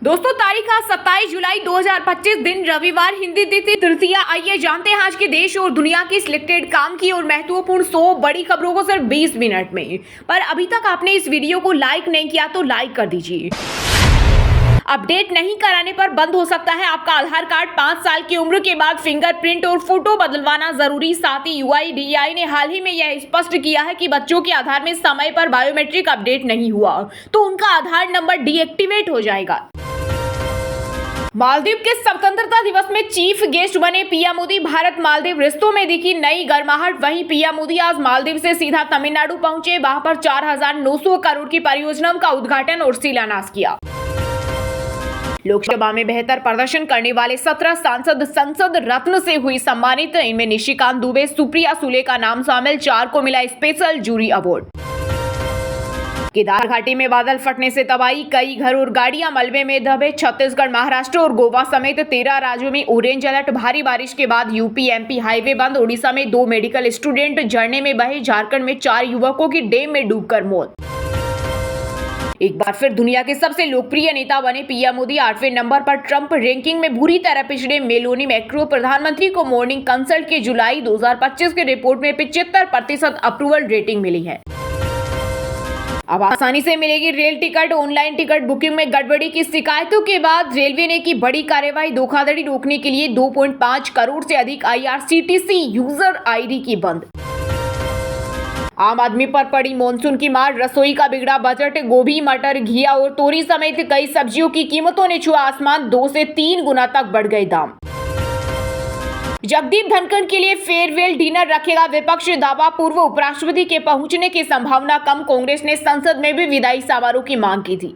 दोस्तों तारीख आज 27 जुलाई 2025 दिन रविवार, हिंदी तिथि तृतीया। आइए जानते हैं आज के देश और दुनिया की सिलेक्टेड काम की और महत्वपूर्ण 100 बड़ी खबरों को सिर्फ 20 मिनट में। पर अभी तक आपने इस वीडियो को लाइक नहीं किया तो लाइक कर दीजिए। अपडेट नहीं कराने पर बंद हो सकता है आपका आधार कार्ड। 5 साल की उम्र के बाद फिंगरप्रिंट और फोटो बदलवाना जरूरी। साथ ही UIDAI ने हाल ही में यह स्पष्ट किया है कि बच्चों के आधार में समय पर बायोमेट्रिक अपडेट नहीं हुआ तो उनका आधार नंबर डीएक्टिवेट हो जाएगा। मालदीव के स्वतंत्रता दिवस में चीफ गेस्ट बने पीएम मोदी। भारत मालदीव रिश्तों में दिखी नई गर्माहट। वहीं पीएम मोदी आज मालदीव से सीधा तमिलनाडु पहुंचे। वहां पर 4,900 करोड़ की परियोजनाओं का उद्घाटन और शिलान्यास किया। लोकसभा में बेहतर प्रदर्शन करने वाले 17 सांसद संसद रत्न से हुई सम्मानित। इनमें निशिकांत दुबे, सुप्रिया सुले का नाम शामिल। 4 को मिला स्पेशल जूरी अवार्ड। केदार घाटी में बादल फटने से तबाही, कई घर और गाड़ियां मलबे में दबे। छत्तीसगढ़, महाराष्ट्र और गोवा समेत 13 राज्यों में ऑरेंज अलर्ट। भारी बारिश के बाद यूपी-एमपी हाईवे बंद। ओडिशा में 2 मेडिकल स्टूडेंट झरने में बहे। झारखंड में 4 युवकों की डैम में डूबकर मौत। एक बार फिर दुनिया के सबसे लोकप्रिय नेता बने पीएम मोदी। 8वें नंबर पर ट्रंप रैंकिंग में बुरी तरह पिछड़े मेलोनी मैक्रो। प्रधानमंत्री को मॉर्निंग कंसल्ट की जुलाई 2025 की रिपोर्ट में 75% अप्रूवल रेटिंग मिली है। अब आसानी से मिलेगी rail ticket. Online ticket booking में गड़बड़ी की शिकायतों के बाद रेलवे ने की बड़ी कार्रवाई। धोखाधड़ी रोकने के लिए 2.5 करोड़ से अधिक IRCTC यूजर ID की बंद। आम आदमी पर पड़ी मॉनसून की मार। रसोई का बिगड़ा बजट। गोभी, मटर, घिया और तोरी समेत कई सब्जियों की कीमतों ने छुआ आसमान। 2 से 3 गुना तक बढ़ गए दाम। जगदीप धनखड़ के लिए फेयरवेल डिनर रखेगा विपक्ष। दावा, पूर्व उपराष्ट्रपति के पहुंचने की संभावना कम। कांग्रेस ने संसद में भी विदाई समारोह की मांग की थी।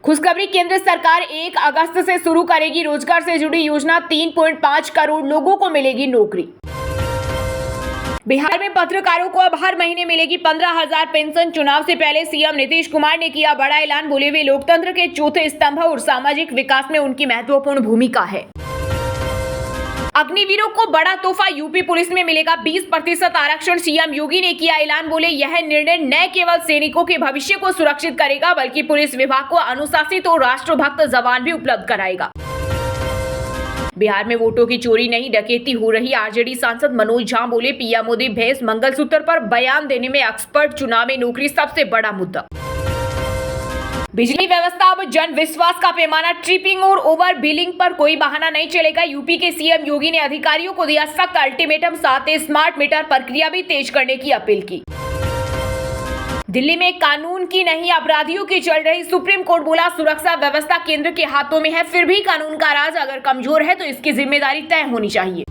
खुशखबरी, केंद्र सरकार 1 अगस्त से शुरू करेगी रोजगार से जुड़ी योजना। 3.5 करोड़ लोगों को मिलेगी नौकरी। बिहार में पत्रकारों को अब हर महीने मिलेगी 15,000 पेंशन। चुनाव से पहले सीएम नीतीश कुमार ने किया बड़ा ऐलान। बोले वे लोकतंत्र के चौथे स्तंभ और सामाजिक विकास में उनकी महत्वपूर्ण भूमिका है। अग्निवीरों को बड़ा तोहफा। यूपी पुलिस में मिलेगा 20% आरक्षण। सीएम योगी ने किया ऐलान। बोले यह निर्णय न केवल सैनिकों के भविष्य को सुरक्षित करेगा बल्कि पुलिस विभाग को अनुशासित और राष्ट्रभक्त जवान भी उपलब्ध कराएगा। बिहार में वोटों की चोरी नहीं डकैती हो रही। आरजेडी सांसद मनोज झा बोले पीएम मोदी भैंस मंगलसूत्र पर बयान देने में एक्सपर्ट। चुनाव में नौकरी सबसे बड़ा मुद्दा। बिजली व्यवस्था अब जन विश्वास का पैमाना। ट्रिपिंग और ओवर बिलिंग पर कोई बहाना नहीं चलेगा। यूपी के सीएम योगी ने अधिकारियों को दिया सख्त अल्टीमेटम। साथ ही स्मार्ट मीटर प्रक्रिया भी तेज करने की अपील की। दिल्ली में कानून की नहीं अपराधियों की चल रही। सुप्रीम कोर्ट बोला सुरक्षा व्यवस्था केंद्र के हाथों में है। फिर भी कानून का राज अगर कमजोर है तो इसकी जिम्मेदारी तय होनी चाहिए।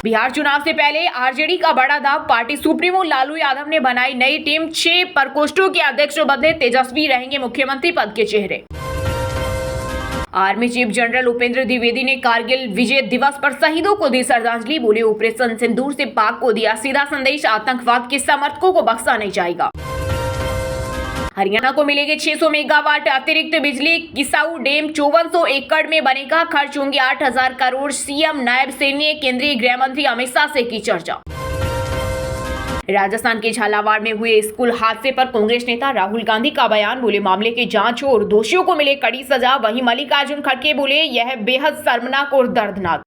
बिहार चुनाव से पहले आरजेडी का बड़ा दाव। पार्टी सुप्रीमो लालू यादव ने बनाई नई टीम। 6 प्रकोष्ठों के अध्यक्ष बदले। तेजस्वी रहेंगे मुख्यमंत्री पद के चेहरे। Army chief general Upendra Dwivedi ने कारगिल विजय दिवस पर शहीदों को दी श्रद्धांजलि। बोले ऑपरेशन सिंदूर से पाक को दिया सीधा संदेश। आतंकवाद के समर्थकों को बख्शा नहीं जाएगा। हरियाणा को मिलेगी 600 मेगावाट अतिरिक्त बिजली। किसाऊ डैम 5400 एकड़ में बनेगा। खर्च होंगे 8,000 करोड़। सीएम नायब सैन्य केंद्रीय गृह मंत्री अमित शाह से की चर्चा। राजस्थान के झालावाड़ में हुए स्कूल हादसे पर कांग्रेस नेता राहुल गांधी का बयान। बोले मामले की जांच हो और दोषियों को मिले कड़ी सजा। वहीं मल्लिकार्जुन खड़गे बोले यह बेहद शर्मनाक और दर्दनाक।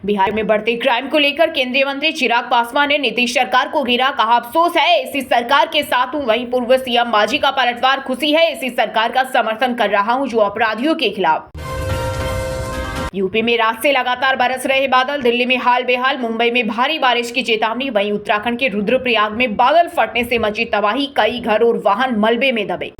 बिहार में बढ़ते क्राइम को लेकर केंद्रीय मंत्री चिराग पासवान ने नीतीश सरकार को घेरा। कहा अफसोस है इसी सरकार के साथ हूं। वहीं पूर्व सीएम मांझी का पलटवार। खुशी है इसी सरकार का समर्थन कर रहा हूं जो अपराधियों के खिलाफ। यूपी में रात से लगातार बरस रहे बादल। दिल्ली में हाल बेहाल। मुंबई में भारी बारिश की चेतावनी। वहीं उत्तराखंड के रुद्रप्रयाग में बादल फटने से मची तबाही। कई घर और वाहन मलबे में दबे।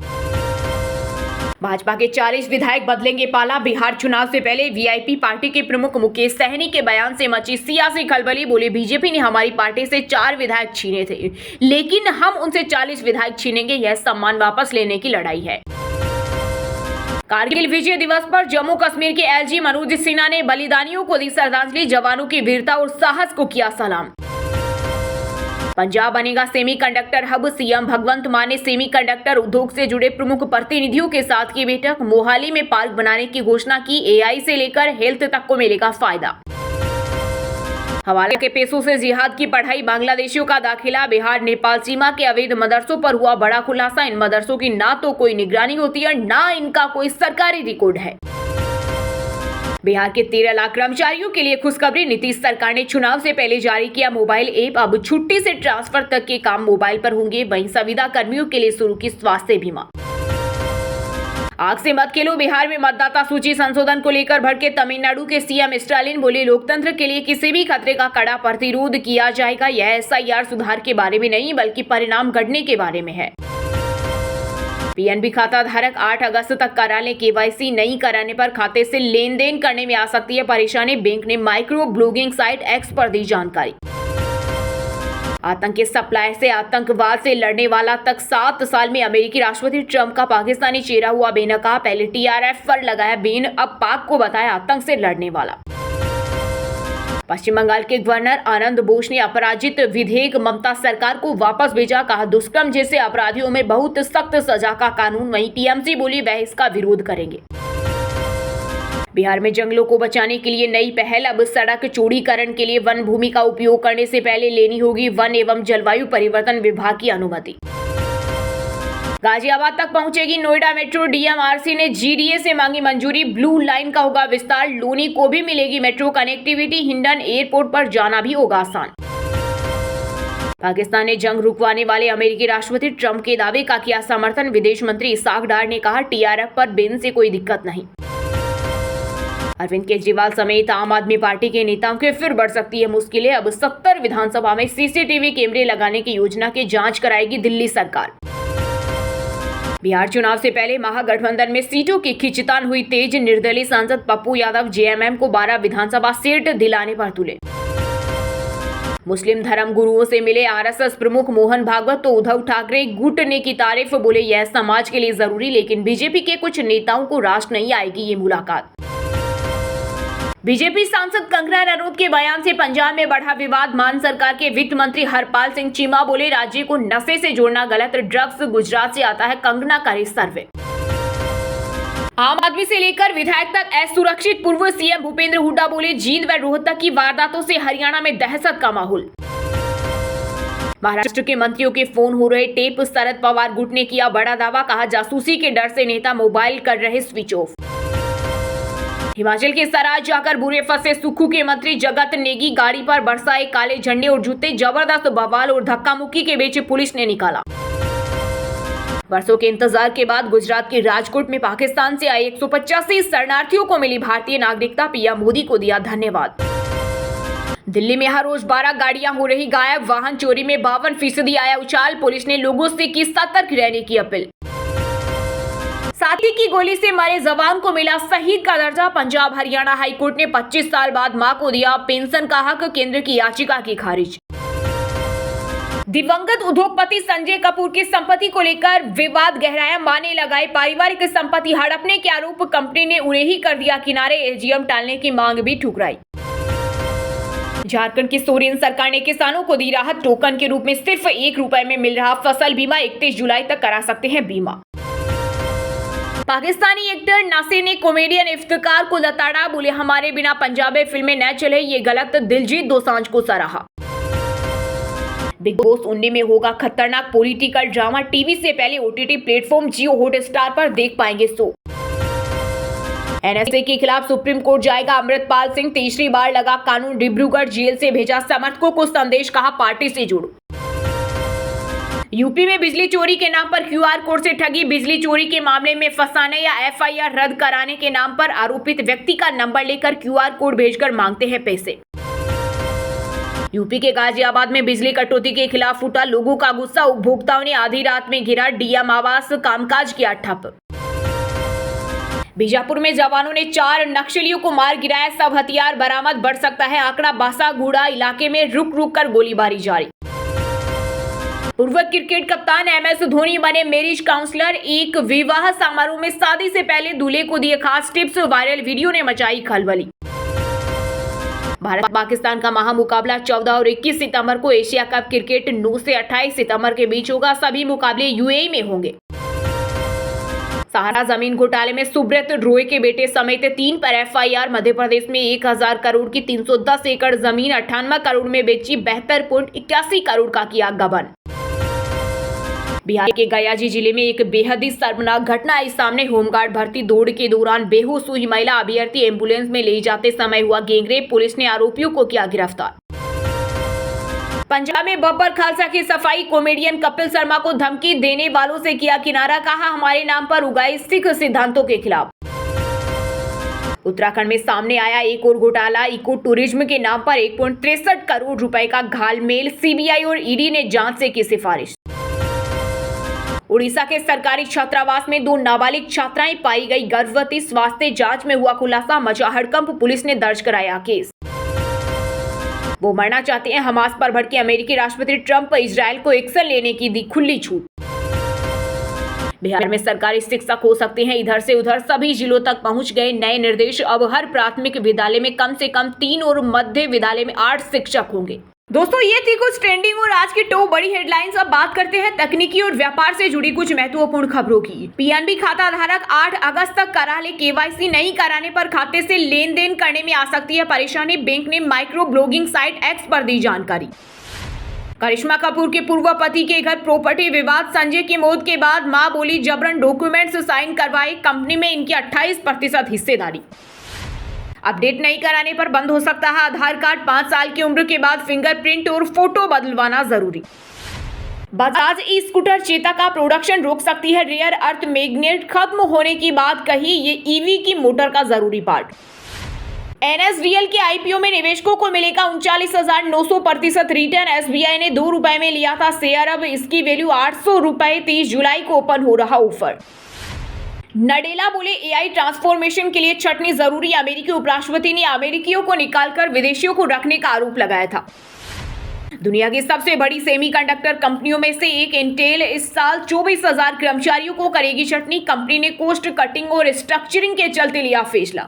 भाजपा के 40 विधायक बदलेंगे पाला। बिहार चुनाव से पहले वीआईपी पार्टी के प्रमुख मुकेश सहनी के बयान से मची सियासी खलबली। बोले बीजेपी ने हमारी पार्टी से 4 विधायक छीने थे लेकिन हम उनसे 40 विधायक छीनेंगे। यह सम्मान वापस लेने की लड़ाई है। कारगिल विजय दिवस पर जम्मू कश्मीर के LG मनोज सिन्हा ने बलिदानियों को दी श्रद्धांजलि। जवानों की वीरता और साहस को किया सलाम। पंजाब बनेगा सेमीकंडक्टर हब। सीएम भगवंत मान ने सेमीकंडक्टर उद्योग से जुड़े प्रमुख प्रतिनिधियों के साथ की बैठक। मोहाली में पार्क बनाने की घोषणा की। AI से लेकर हेल्थ तक को मिलेगा फायदा। हवाले के पेशों से जिहाद की पढ़ाई, बांग्लादेशियों का दाखिला, बिहार नेपाल सीमा के अवैध मदरसों पर हुआ बड़ा खुलासा। इन मदरसों की ना तो कोई निगरानी होती है, ना इनका कोई सरकारी रिकॉर्ड है। बिहार के 13 लाख कर्मचारियों के लिए खुशखबरी। नीतीश सरकार ने चुनाव से पहले जारी किया मोबाइल ऐप। अब छुट्टी से ट्रांसफर तक के काम मोबाइल पर होंगे। वहीं संविदा कर्मियों के लिए शुरू की स्वास्थ्य बीमा। आग से मत खेलो। बिहार में मतदाता सूची संशोधन को लेकर भड़के तमिलनाडु के सीएम स्टालिन बोले, लोकतंत्र के लिए किसी भी खतरे का कड़ा प्रतिरोध किया जाएगा। यह एसआईआर सुधार के बारे में नहीं, बल्कि परिणाम घटने के बारे में है। पीएनबी खाता धारक 8 अगस्त तक करा लें केवाईसी। नहीं कराने पर खाते से लेन देन करने में आ सकती है परेशानी। बैंक ने माइक्रो ब्लॉगिंग साइट एक्स पर दी जानकारी। आतंक के सप्लाई से आतंकवाद से लड़ने वाला तक 7 साल में अमेरिकी राष्ट्रपति ट्रंप का पाकिस्तानी चेहरा हुआ बेनकाब। पहले टीआरएफ पर लगाया बैन, अब पाक को बताया आतंक से लड़ने वाला। पश्चिम बंगाल के गवर्नर आनंद बोस ने अपराजित विधेयक ममता सरकार को वापस भेजा। कहा, दुष्कर्म जैसे अपराधियों में बहुत सख्त सजा का कानून। वहीं टीएमसी बोली, वह इसका विरोध करेंगे। बिहार में जंगलों को बचाने के लिए नई पहल। अब सड़क चौड़ीकरण के लिए वन भूमि का उपयोग करने से पहले लेनी होगी वन एवं जलवायु परिवर्तन विभाग की अनुमति। गाजियाबाद तक पहुंचेगी नोएडा मेट्रो। डीएमआरसी ने जीडीए से मांगी मंजूरी। ब्लू लाइन का होगा विस्तार। लोनी को भी मिलेगी मेट्रो कनेक्टिविटी। हिंडन एयरपोर्ट पर जाना भी होगा आसान। पाकिस्तान ने जंग रुकवाने वाले अमेरिकी राष्ट्रपति ट्रंप के दावे का किया समर्थन। विदेश मंत्री इसाक डार ने कहा, टीआरएफ पर बैन से कोई दिक्कत नहीं। अरविंद केजरीवाल समेत आम आदमी पार्टी के नेताओं के फिर बढ़ सकती है मुश्किलें। अब 70 विधानसभा में सीसीटीवी कैमरे लगाने की योजना की जांच कराएगी दिल्ली सरकार। बिहार चुनाव से पहले महागठबंधन में सीटों की खींचतान हुई तेज। निर्दलीय सांसद पप्पू यादव जेएमएम को 12 विधानसभा सीट दिलाने पर तुले। मुस्लिम धर्म गुरुओं से मिले आरएसएस प्रमुख मोहन भागवत तो उद्धव ठाकरे गुट ने की तारीफ। बोले, यह समाज के लिए जरूरी, लेकिन बीजेपी के कुछ नेताओं को रास नहीं आएगी ये मुलाकात। बीजेपी सांसद कंगना रनौत के बयान से पंजाब में बढ़ा विवाद। मान सरकार के वित्त मंत्री हरपाल सिंह चीमा बोले, राज्य को नशे से जोड़ना गलत। ड्रग्स गुजरात से आता है, कंगना करे सर्वे। आम आदमी से लेकर विधायक तक असुरक्षित। पूर्व सीएम भूपेंद्र हुड्डा बोले, जींद व रोहतक की वारदातों से हरियाणा में दहशत का माहौल। महाराष्ट्र के मंत्रियों के फोन हो रहे टेप। शरद पवार गुट ने किया बड़ा दावा। कहा, जासूसी के डर से नेता मोबाइल कर रहे स्विच ऑफ। हिमाचल के सराज जाकर बुरे फंसे सुक्खू के मंत्री जगत नेगी। गाड़ी पर बरसाए काले झंडे और जूते। जबरदस्त बवाल और धक्का मुक्की के बीच पुलिस ने निकाला। वर्षों के इंतजार के बाद गुजरात के राजकोट में पाकिस्तान से आए 185 शरणार्थियों को मिली भारतीय नागरिकता। पीएम मोदी को दिया धन्यवाद। दिल्ली में हर रोज 12 गाड़ियां हो रही गायब। वाहन चोरी में 52% आया उछाल। पुलिस ने लोगों से की सतर्क रहने की अपील। साथी की गोली से मरे जवान को मिला शहीद का दर्जा। पंजाब हरियाणा हाईकोर्ट ने 25 साल बाद मां को दिया पेंशन का हक। केंद्र की याचिका की खारिज। दिवंगत उद्योगपति संजय कपूर की संपत्ति को लेकर विवाद गहराया। मां ने लगाई पारिवारिक संपत्ति हड़पने के आरोप। कंपनी ने उन्हें ही कर दिया किनारे। एजीएम टालने की मांग भी ठुकराई। झारखंड की सोरेन सरकार ने किसानों को दी राहत। टोकन के रूप में सिर्फ ₹1 में मिल रहा फसल बीमा। 31 जुलाई तक करा सकते हैं बीमा। पाकिस्तानी एक्टर नासिर ने कॉमेडियन इफ्तिकार को लताड़ा। बोले, हमारे बिना पंजाबी फिल्में न चले, ये गलत। दिलजीत दोसांझ को सराहा। बिग बॉस 19 में होगा खतरनाक पॉलिटिकल ड्रामा। टीवी से पहले ओटीटी प्लेटफॉर्म जियो हॉटस्टार पर देख पाएंगे शो। एनएसए के खिलाफ सुप्रीम कोर्ट जाएगा अमृतपाल सिंह। तीसरी बार लगा कानून। डिब्रूगढ़ जेल से भेजा समर्थकों को संदेश। कहा, पार्टी से जुड़ो। यूपी में बिजली चोरी के नाम पर क्यूआर कोड से ठगी। बिजली चोरी के मामले में फंसाने या एफआईआर रद्द कराने के नाम पर आरोपित व्यक्ति का नंबर लेकर क्यूआर कोड भेजकर मांगते हैं पैसे। यूपी के गाजियाबाद में बिजली कटौती के खिलाफ उठा लोगों का गुस्सा। उपभोक्ताओं ने आधी रात में घिरा डीएम आवास। कामकाज किया ठप। बीजापुर में जवानों ने 4 नक्सलियों को मार गिराया। सब हथियार बरामद। बढ़ सकता है आंकड़ा। बासागुड़ा इलाके में रुक रुक कर गोलीबारी जारी। पूर्व क्रिकेट कप्तान एमएस धोनी बने मैरिज काउंसलर। एक विवाह समारोह में शादी से पहले दूल्हे को दिए खास टिप्स। वायरल वीडियो ने मचाई खलबली। भारत पाकिस्तान का महामुकाबला 14 और 21 सितंबर को एशिया कप क्रिकेट 9 से 28 सितंबर के बीच होगा। सभी मुकाबले यूएई में होंगे। सहारा जमीन घोटाले में सुब्रत रॉय के बेटे समेत 3 पर एफआईआर। मध्य प्रदेश में 1000 करोड़ की 310 एकड़ जमीन 98 करोड़ में बेची, 72.81 करोड़ का किया गबन। बिहार के गया जिले में एक बेहद ही शर्मनाक घटना आई सामने। होमगार्ड भर्ती दौड़ के दौरान बेहोश हुई महिला अभ्यर्थी एम्बुलेंस में ले जाते समय हुआ गैंगरेप, पुलिस ने आरोपियों को किया गिरफ्तार। पंजाब में बब्बर खालसा की सफाई, कॉमेडियन कपिल शर्मा को धमकी देने वालों से किया किनारा, कहा हमारे नाम पर उगाए सिख सिद्धांतों के खिलाफ। उत्तराखंड में सामने आया एक और घोटाला, इको टूरिज्म के नाम पर 1.63 करोड़ रुपए का घालमेल, सीबीआई और ईडी ने जांच से की सिफारिश। उड़ीसा के सरकारी छात्रावास में 2 नाबालिग छात्राएं पाई गई गर्भवती, स्वास्थ्य जांच में हुआ खुलासा, मचा हड़कंप, पुलिस ने दर्ज कराया केस। वो मरना चाहते हैं, हमास पर भड़के अमेरिकी राष्ट्रपति ट्रंप, इजरायल को एक्शन लेने की दी खुली छूट। बिहार में सरकारी शिक्षक हो सकते हैं इधर से उधर, सभी जिलों तक पहुंच गए नए निर्देश। अब हर प्राथमिक विद्यालय में कम से कम 3 और मध्य विद्यालय में 8 शिक्षक होंगे। दोस्तों, ये थी कुछ ट्रेंडिंग और आज की टॉप बड़ी हेडलाइंस। अब बात करते हैं तकनीकी और व्यापार से जुड़ी कुछ महत्वपूर्ण खबरों की। पीएनबी खाता धारक 8 अगस्त तक करा ले केवाईसी, नहीं कराने पर खाते से लेन देन करने में आ सकती है परेशानी, बैंक ने माइक्रो ब्लॉगिंग साइट एक्स पर दी जानकारी। करिश्मा कपूर के पूर्व पति के घर प्रॉपर्टी विवाद, संजय की मौत के बाद मां बोली जबरन डॉक्यूमेंट्स साइन करवाए, कंपनी में इनकी 28% हिस्सेदारी। अपडेट नहीं कराने पर बंद हो सकता है आधार कार्ड, 5 साल की उम्र के बाद फिंगरप्रिंट और फोटो बदलवाना जरूरी। बजाज ई स्कूटर चेता का प्रोडक्शन रोक सकती है, रेयर अर्थ मैग्नेट खत्म होने की बात कही, ये ईवी की मोटर का जरूरी पार्ट। एनएसडीएल के आईपीओ में निवेशकों को मिलेगा 39,900% रिटर्न, एसबीआई ने 2 रुपए में लिया था शेयर, अब इसकी वैल्यू 800 रुपए। 30 जुलाई को ओपन हो रहा ऑफर। नडेला बोले एआई ट्रांसफॉर्मेशन के लिए छटनी जरूरी, अमेरिकी उपराष्ट्रपति ने अमेरिकियों को निकालकर विदेशियों को रखने का आरोप लगाया था। दुनिया की सबसे बड़ी सेमीकंडक्टर कंपनियों में से एक इंटेल इस साल 24,000 कर्मचारियों को करेगी छटनी, कंपनी ने कॉस्ट कटिंग और स्ट्रक्चरिंग के चलते लिया फैसला।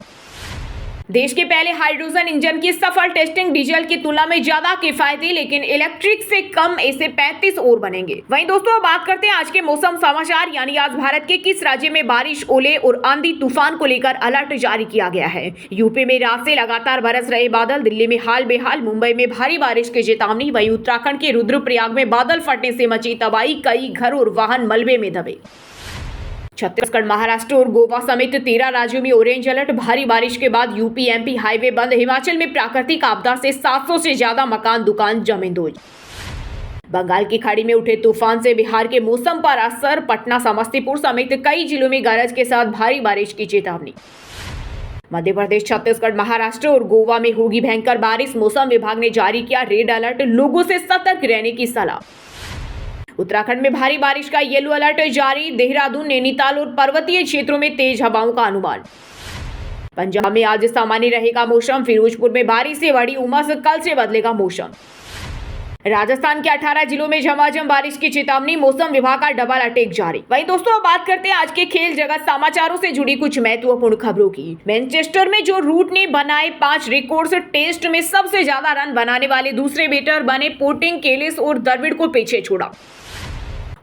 देश के पहले हाइड्रोजन इंजन की सफल टेस्टिंग, डीजल की तुलना में ज्यादा किफायती लेकिन इलेक्ट्रिक से कम, ऐसे 35 और बनेंगे। वहीं दोस्तों, बात करते हैं आज के मौसम समाचार, यानी आज भारत के किस राज्य में बारिश, ओले और आंधी तूफान को लेकर अलर्ट जारी किया गया है। यूपी में रात से लगातार बरस रहे बादल, दिल्ली में हाल बेहाल, मुंबई में भारी बारिश की चेतावनी। वहीं उत्तराखंड के रुद्रप्रयाग में बादल फटने से मची तबाही, कई घर और वाहन मलबे में दबे। छत्तीसगढ़, महाराष्ट्र और गोवा समेत 13 राज्यों में ऑरेंज अलर्ट, भारी बारिश के बाद यूपी एमपी हाईवे बंद। हिमाचल में प्राकृतिक आपदा से 700 से ज्यादा मकान दुकान जमींदोज। बंगाल की खाड़ी में उठे तूफान से बिहार के मौसम पर असर, पटना समस्तीपुर समेत कई जिलों में गरज के साथ भारी बारिश की चेतावनी। मध्य प्रदेश, छत्तीसगढ़, महाराष्ट्र और गोवा में होगी भयंकर बारिश, मौसम विभाग ने जारी किया रेड अलर्ट, लोगों से सतर्क रहने की सलाह। उत्तराखंड में भारी बारिश का येलो अलर्ट जारी, देहरादून, नैनीताल और पर्वतीय क्षेत्रों में तेज हवाओं का अनुमान। पंजाब में आज सामान्य रहेगा मौसम, फिरोजपुर में बारिश से बढ़ी उमस, कल से बदलेगा मौसम। राजस्थान के 18 जिलों में झमाझम बारिश की चेतावनी, मौसम विभाग का डबल अटैक जारी। वहीं दोस्तों, अब बात करते हैं आज के खेल जगत समाचारों से जुड़ी कुछ महत्वपूर्ण खबरों की। मैनचेस्टर में जो रूट ने बनाए 5 रिकॉर्ड्स, टेस्ट में सबसे ज्यादा रन बनाने वाले दूसरे बैटर बने, पोटिंग, केलिस और द्रविड़ को पीछे छोड़ा।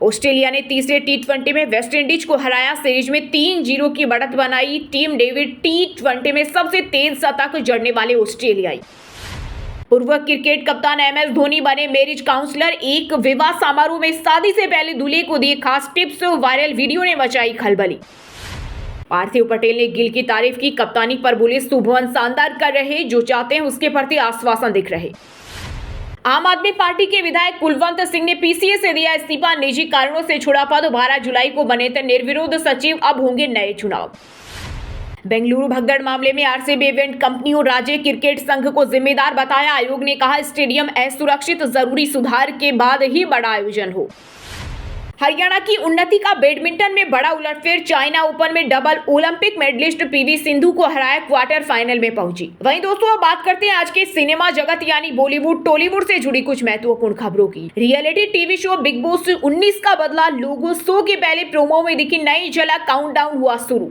ऑस्ट्रेलिया ने तीसरे टी20 में वेस्टइंडीज को हराया, सीरीज में 3-0 की बढ़त बनाई। टीम डेविड टी20 में सबसे तेज शतक जड़ने वाले ऑस्ट्रेलियाई। पूर्व क्रिकेट कप्तान MS धोनी बने मैरिज काउंसलर, एक विवाह समारोह में शादी से पहले दूल्हे को दिए खास टिप्स, वायरल वीडियो ने मचाई खलबली। पार्थिव पटेल ने गिल की तारीफ की, कप्तानी पर बोले सुभवन शानदार कर रहे, जो चाहते हैं उसके प्रति आश्वासन दिख रहे। आम आदमी पार्टी के विधायक कुलवंत सिंह ने पीसीए से दिया इस्तीफा, निजी कारणों से छोड़ा पद, 12 जुलाई को बने थे निर्विरोध सचिव, अब होंगे नए चुनाव। बेंगलुरु भगदड़ मामले में आरसीबी इवेंट कंपनी और राज्य क्रिकेट संघ को जिम्मेदार बताया, आयोग ने कहा स्टेडियम असुरक्षित, जरूरी सुधार के बाद ही बड़ा आयोजन हो। हरियाणा की उन्नति का बैडमिंटन में बड़ा उलटफेर, चाइना ओपन में double Olympic medallist PV Sindhu को हराया, क्वार्टर फाइनल में पहुंची। वहीं दोस्तों, अब बात करते हैं आज के सिनेमा जगत यानी बॉलीवुड टॉलीवुड से जुड़ी कुछ महत्वपूर्ण खबरों की। Reality TV show big boss 19 का बदला लोगो, शो के पहले प्रोमो में दिखी नई झलक, काउंटडाउन हुआ शुरू।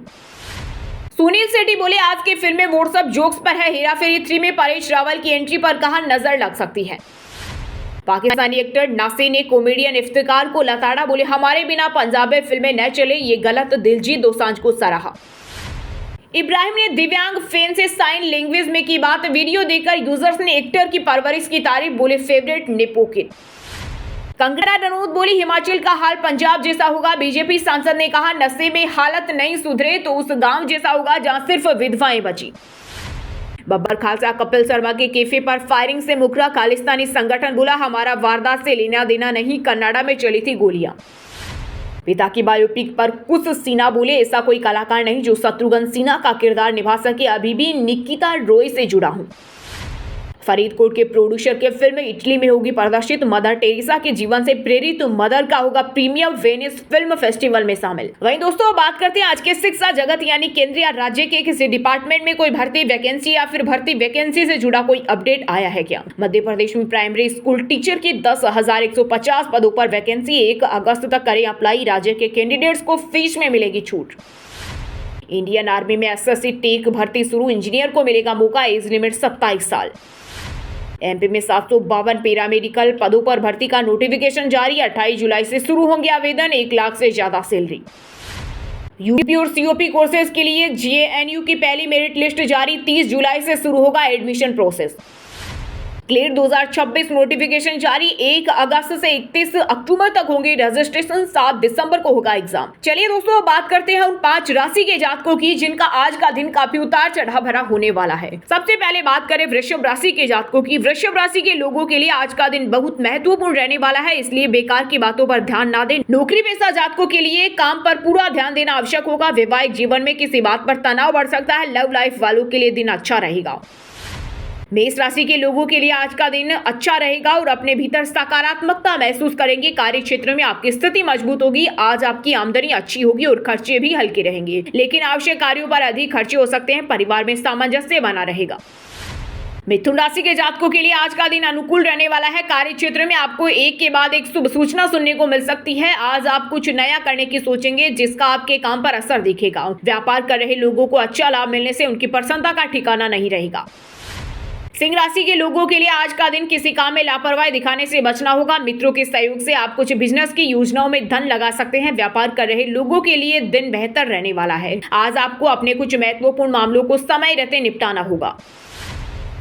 सुनील शेट्टी बोले आज की फिल्म में व्हाट्सएप जोक्स पर है, हेरा फेरी 3 में परेश रावल की एंट्री पर कहा नजर लग सकती है। पाकिस्तानी एक्टर नासिर ने कॉमेडियन इफ्तिकार को लताड़ा, बोले हमारे बिना पंजाबी फिल्में न चले, ये गलत। दिलजीत दोसांझ को सराहा। इब्राहिम ने दिव्यांग फैन से साइन लैंग्वेज में की बात, वीडियो देखकर यूजर्स ने एक्टर की परवरिश की तारीफ, बोले favourite nepo kid. Kangana Ranaut बोली हिमाचल का हाल पंजाब जैसा होगा, बीजेपी सांसद ने कहा नशे में हालत नहीं सुधरे तो उस गांव जैसा होगा जहां सिर्फ विधवाएं बची। बब्बर खालसा कपिल शर्मा के कैफे पर फायरिंग से मुकरा, खालिस्तानी संगठन बोला हमारा वारदात से लेना देना नहीं, कनाडा में चली थी गोलियां। पिता की बायोपिक पर कुछ सिन्हा बोले ऐसा कोई कलाकार नहीं जो शत्रुघ्न सिन्हा का किरदार निभा सके, अभी भी निकिता रॉय से जुड़ा हूं। फरीदकोट के प्रोड्यूसर के फिल्म इटली में होगी प्रदर्शित, मदर टेरेसा के जीवन से प्रेरित मदर का होगा प्रीमियर वेनिस फिल्म फेस्टिवल में शामिल। वहीं दोस्तों बात करते हैं आज के शिक्षा जगत यानी केंद्र या राज्य के किसी डिपार्टमेंट में कोई भर्ती वैकेंसी या फिर भर्ती वैकेंसी से जुड़ा कोई अपडेट आया है क्या। मध्य प्रदेश में प्राइमरी स्कूल टीचर की 10,150 पदों पर वैकेंसी, 1 अगस्त तक करें अप्लाई, राज्य के कैंडिडेट्स को फीस में मिलेगी छूट। इंडियन आर्मी में एसएससी टेक भर्ती शुरू, इंजीनियर को मिलेगा मौका, एज लिमिट 27 साल। एमपी में 752 पैरामेडिकल पदों पर भर्ती का नोटिफिकेशन जारी, 28 जुलाई से शुरू होंगे आवेदन, 1 लाख से ज्यादा सैलरी। यूपी और सीओपी कोर्सेज के लिए जेएनयू की पहली मेरिट लिस्ट जारी, 30 जुलाई से शुरू होगा एडमिशन प्रोसेस। क्लेट 2026 नोटिफिकेशन जारी, 1 अगस्त से 31 अक्टूबर तक होंगे रजिस्ट्रेशन, 7 दिसंबर को होगा एग्जाम। चलिए दोस्तों बात करते हैं उन 5 राशि के जातकों की जिनका आज का दिन काफी उतार चढ़ाव भरा होने वाला है। सबसे पहले बात करें वृषभ राशि के जातकों की। वृषभ राशि के लोगों के लिए आज का दिन बहुत महत्वपूर्ण रहने वाला है, इसलिए बेकार की बातों पर ध्यान ना दें। नौकरी पेशा जातकों के लिए काम पर पूरा ध्यान देना आवश्यक होगा। वैवाहिक जीवन में किसी बात पर तनाव बढ़ सकता है। लव लाइफ वालों के लिए दिन अच्छा रहेगा। मेष राशि के लोगों के लिए आज का दिन अच्छा रहेगा और अपने भीतर सकारात्मकता महसूस करेंगे। कार्य क्षेत्र में आपकी स्थिति मजबूत होगी। आज आपकी आमदनी अच्छी होगी और खर्चे भी हल्के रहेंगे, लेकिन आवश्यक कार्यों पर अधिक खर्चे हो सकते हैं। परिवार में सामंजस्य बना रहेगा। मिथुन राशि के जातकों के लिए आज का दिन अनुकूल रहने वाला है। कार्य क्षेत्र में आपको एक के बाद एक शुभ सूचना सुनने को मिल सकती है। आज आप कुछ नया करने की सोचेंगे जिसका आपके काम पर असर दिखेगा। व्यापार कर रहे लोगों को अच्छा लाभ मिलने से उनकी प्रसन्नता का ठिकाना नहीं रहेगा। सिंह राशि के लोगों के लिए आज का दिन किसी काम में लापरवाही दिखाने से बचना होगा। मित्रों के सहयोग से आप कुछ बिजनेस की योजनाओं में धन लगा सकते हैं। व्यापार कर रहे लोगों के लिए दिन बेहतर रहने वाला है। आज आपको अपने कुछ महत्वपूर्ण मामलों को समय रहते निपटाना होगा।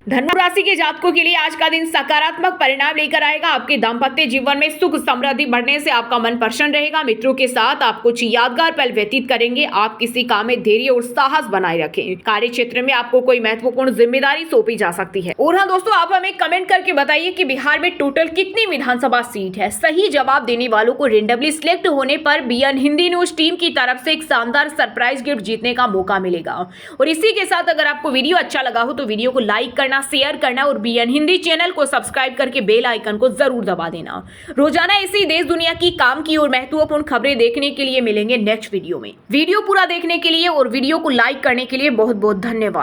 धनु राशि के जातकों के लिए आज का दिन सकारात्मक परिणाम लेकर आएगा। आपके दाम्पत्य जीवन में सुख समृद्धि बढ़ने से आपका मन प्रसन्न रहेगा। मित्रों के साथ आप कुछ यादगार पल व्यतीत करेंगे। आप किसी काम में धैर्य और साहस बनाए रखें। कार्य क्षेत्र में आपको कोई महत्वपूर्ण जिम्मेदारी सौंपी जा सकती है। और हाँ दोस्तों, आप हमें कमेंट करके बताइए कि बिहार में टोटल कितनी विधानसभा सीट है। सही जवाब देने वालों को रेंडमली सिलेक्ट होने पर बीएन हिंदी न्यूज टीम की तरफ से एक शानदार सरप्राइज गिफ्ट जीतने का मौका मिलेगा। और इसी के साथ अगर आपको वीडियो अच्छा लगा हो तो वीडियो को लाइक करना, शेयर करना और बीएन हिंदी चैनल को सब्सक्राइब करके बेल आइकन को जरूर दबा देना। रोजाना इसी देश दुनिया की काम की और महत्वपूर्ण खबरें देखने के लिए मिलेंगे नेक्स्ट वीडियो में। वीडियो पूरा देखने के लिए और वीडियो को लाइक करने के लिए बहुत बहुत धन्यवाद।